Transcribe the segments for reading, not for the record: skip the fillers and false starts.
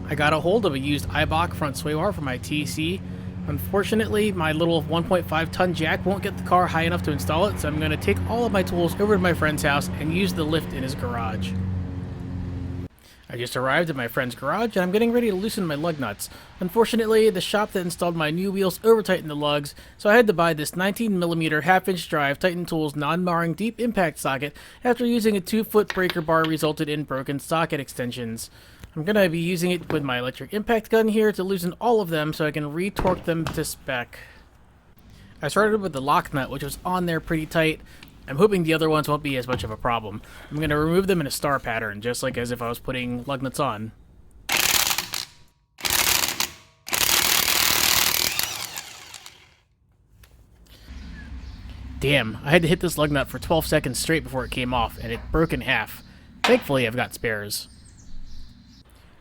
I got a hold of a used Eibach front sway bar for my TC. Unfortunately, my little 1.5 ton jack won't get the car high enough to install it, so I'm going to take all of my tools over to my friend's house and use the lift in his garage. I just arrived at my friend's garage and I'm getting ready to loosen my lug nuts. Unfortunately, the shop that installed my new wheels over-tightened the lugs, so I had to buy this 19mm half-inch drive Titan Tools non-marring deep impact socket after using a 2-foot breaker bar resulted in broken socket extensions. I'm going to be using it with my electric impact gun here to loosen all of them so I can re-torque them to spec. I started with the lock nut, which was on there pretty tight. I'm hoping the other ones won't be as much of a problem. I'm going to remove them in a star pattern, just like as if I was putting lug nuts on. Damn, I had to hit this lug nut for 12 seconds straight before it came off, and it broke in half. Thankfully, I've got spares.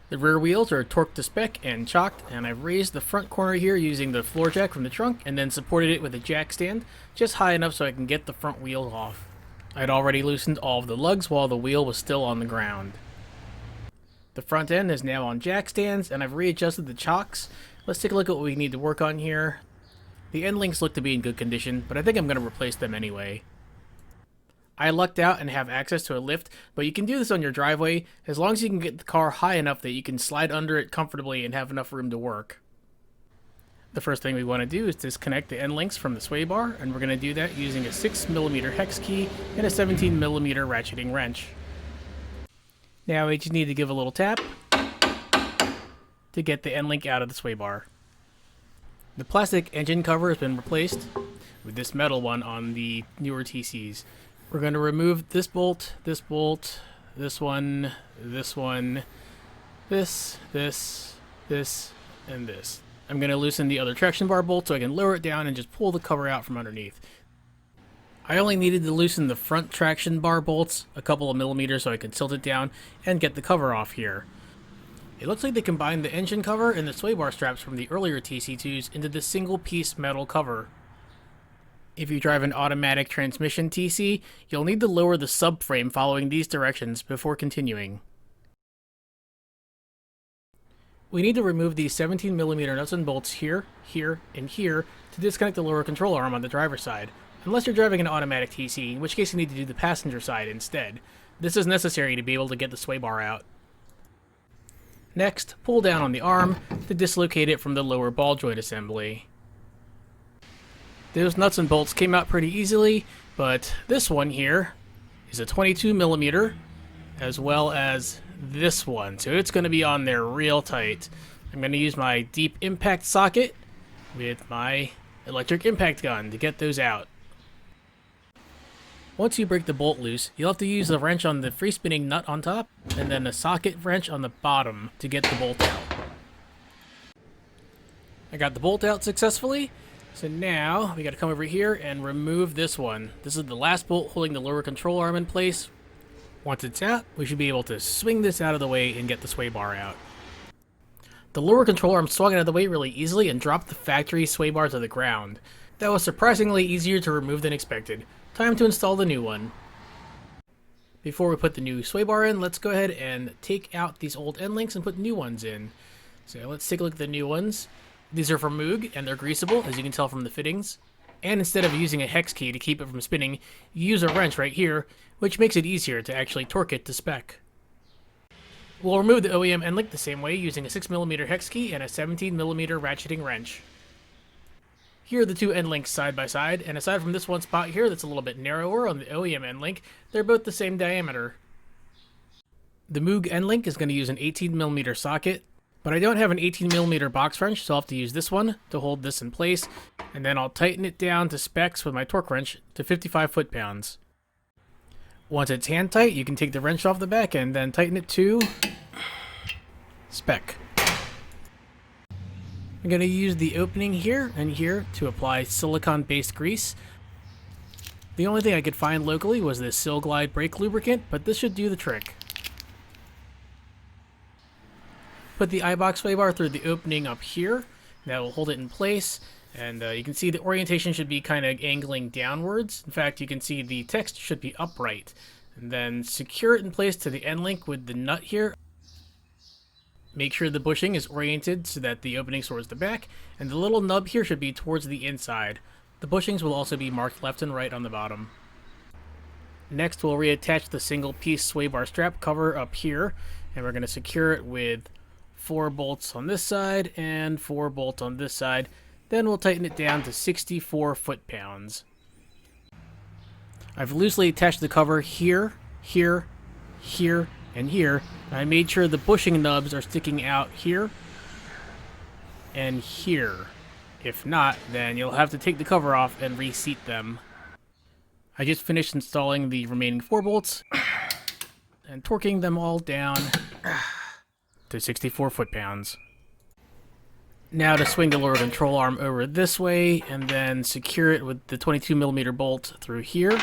The rear wheels are torqued to spec and chocked, and I've raised the front corner here using the floor jack from the trunk and then supported it with a jack stand just high enough so I can get the front wheel off. I'd already loosened all of the lugs while the wheel was still on the ground. The front end is now on jack stands and I've readjusted the chocks. Let's take a look at what we need to work on here. The end links look to be in good condition, but I think I'm going to replace them anyway. I lucked out and have access to a lift, but you can do this on your driveway as long as you can get the car high enough that you can slide under it comfortably and have enough room to work. The first thing we want to do is disconnect the end links from the sway bar, and we're going to do that using a 6mm hex key and a 17mm ratcheting wrench. Now we just need to give a little tap to get the end link out of the sway bar. The plastic engine cover has been replaced with this metal one on the newer TCs. We're going to remove this bolt, this one, this, and this. I'm going to loosen the other traction bar bolt so I can lower it down and just pull the cover out from underneath. I only needed to loosen the front traction bar bolts a couple of millimeters so I could tilt it down and get the cover off here. It looks like they combined the engine cover and the sway bar straps from the earlier TC2s into this single piece metal cover. If you drive an automatic transmission TC, you'll need to lower the subframe following these directions before continuing. We need to remove these 17mm nuts and bolts here, here, and here to disconnect the lower control arm on the driver's side, unless you're driving an automatic TC, in which case you need to do the passenger side instead. This is necessary to be able to get the sway bar out. Next, pull down on the arm to dislocate it from the lower ball joint assembly. Those nuts and bolts came out pretty easily, but this one here is a 22mm, as well as this one, so it's going to be on there real tight. I'm going to use my deep impact socket with my electric impact gun to get those out. Once you break the bolt loose, you'll have to use the wrench on the free spinning nut on top, and then a socket wrench on the bottom to get the bolt out. I got the bolt out successfully. So now, we gotta come over here and remove this one. This is the last bolt holding the lower control arm in place. Once it's out, we should be able to swing this out of the way and get the sway bar out. The lower control arm swung out of the way really easily and dropped the factory sway bar to the ground. That was surprisingly easier to remove than expected. Time to install the new one. Before we put the new sway bar in, let's go ahead and take out these old end links and put new ones in. So let's take a look at the new ones. These are from Moog, and they're greasable, as you can tell from the fittings. And instead of using a hex key to keep it from spinning, you use a wrench right here, which makes it easier to actually torque it to spec. We'll remove the OEM end link the same way, using a 6mm hex key and a 17mm ratcheting wrench. Here are the two end links side by side, and aside from this one spot here that's a little bit narrower on the OEM end link, they're both the same diameter. The Moog end link is going to use an 18mm socket, but I don't have an 18mm box wrench, so I'll have to use this one to hold this in place, and then I'll tighten it down to specs with my torque wrench to 55 foot-pounds. Once it's hand tight, you can take the wrench off the back and then tighten it to spec. I'm going to use the opening here and here to apply silicone-based grease. The only thing I could find locally was this Sil Glide brake lubricant, but this should do the trick. Put the Eibach sway bar through the opening up here. That will hold it in place, and you can see the orientation should be kind of angling downwards. In fact, you can see the text should be upright. And then secure it in place to the end link with the nut here. Make sure the bushing is oriented so that the opening towards the back, and the little nub here should be towards the inside. The bushings will also be marked left and right on the bottom. Next, we'll reattach the single-piece sway bar strap cover up here, and we're going to secure it with 4 bolts on this side and 4 bolts on this side. Then we'll tighten it down to 64 foot-pounds. I've loosely attached the cover here, here, here, and here. And I made sure the bushing nubs are sticking out here and here. If not, then you'll have to take the cover off and reseat them. I just finished installing the remaining 4 bolts and torquing them all down to 64 foot-pounds. Now to swing the lower control arm over this way and then secure it with the 22mm bolt through here.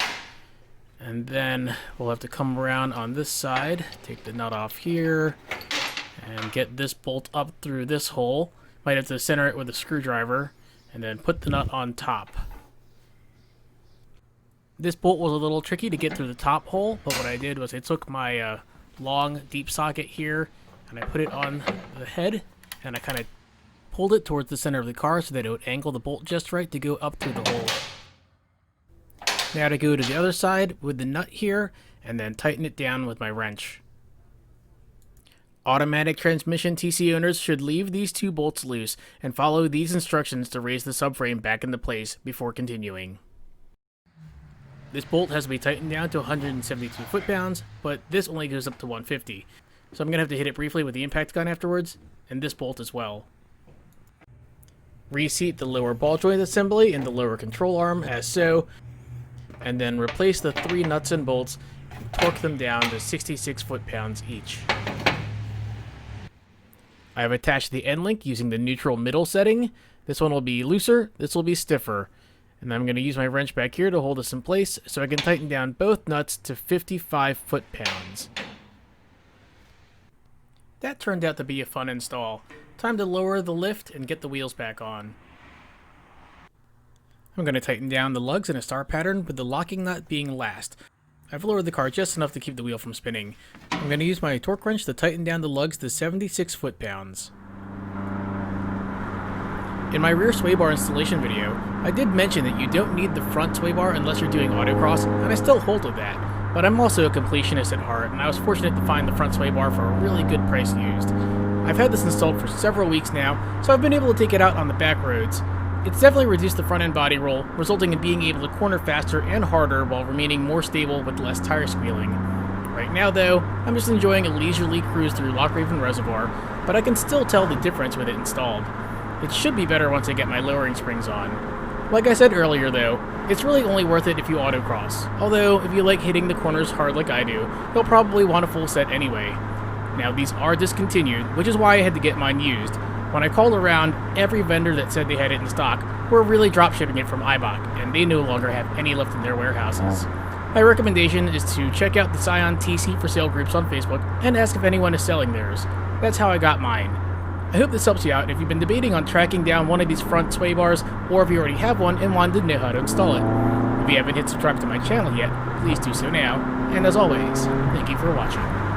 And then we'll have to come around on this side, take the nut off here, and get this bolt up through this hole. Might have to center it with a screwdriver, and then put the nut on top. This bolt was a little tricky to get through the top hole, but what I did was I took my long, deep socket here, and I put it on the head, and I kind of pulled it towards the center of the car so that it would angle the bolt just right to go up through the hole. Now to go to the other side with the nut here, and then tighten it down with my wrench. Automatic transmission TC owners should leave these 2 bolts loose and follow these instructions to raise the subframe back into place before continuing. This bolt has to be tightened down to 172 foot-pounds, but this only goes up to 150. So I'm going to have to hit it briefly with the impact gun afterwards, and this bolt as well. Reseat the lower ball joint assembly in the lower control arm as so, and then replace the 3 nuts and bolts and torque them down to 66 foot-pounds each. I have attached the end link using the neutral middle setting. This one will be looser, this will be stiffer. And I'm going to use my wrench back here to hold this in place so I can tighten down both nuts to 55 foot-pounds. That turned out to be a fun install. Time to lower the lift and get the wheels back on. I'm going to tighten down the lugs in a star pattern with the locking nut being last. I've lowered the car just enough to keep the wheel from spinning. I'm going to use my torque wrench to tighten down the lugs to 76 foot-pounds. In my rear sway bar installation video, I did mention that you don't need the front sway bar unless you're doing autocross, and I still hold with that. But I'm also a completionist at heart, and I was fortunate to find the front sway bar for a really good price used. I've had this installed for several weeks now, so I've been able to take it out on the back roads. It's definitely reduced the front end body roll, resulting in being able to corner faster and harder while remaining more stable with less tire squealing. Right now though, I'm just enjoying a leisurely cruise through Lock Raven Reservoir, but I can still tell the difference with it installed. It should be better once I get my lowering springs on. Like I said earlier though, it's really only worth it if you autocross, although if you like hitting the corners hard like I do, you'll probably want a full set anyway. Now these are discontinued, which is why I had to get mine used. When I called around, every vendor that said they had it in stock were really dropshipping it from Eibach, and they no longer have any left in their warehouses. My recommendation is to check out the Scion tC for sale groups on Facebook and ask if anyone is selling theirs. That's how I got mine. I hope this helps you out if you've been debating on tracking down one of these front sway bars, or if you already have one and wanted to know how to install it. If you haven't hit subscribe to my channel yet, please do so now, and as always, thank you for watching.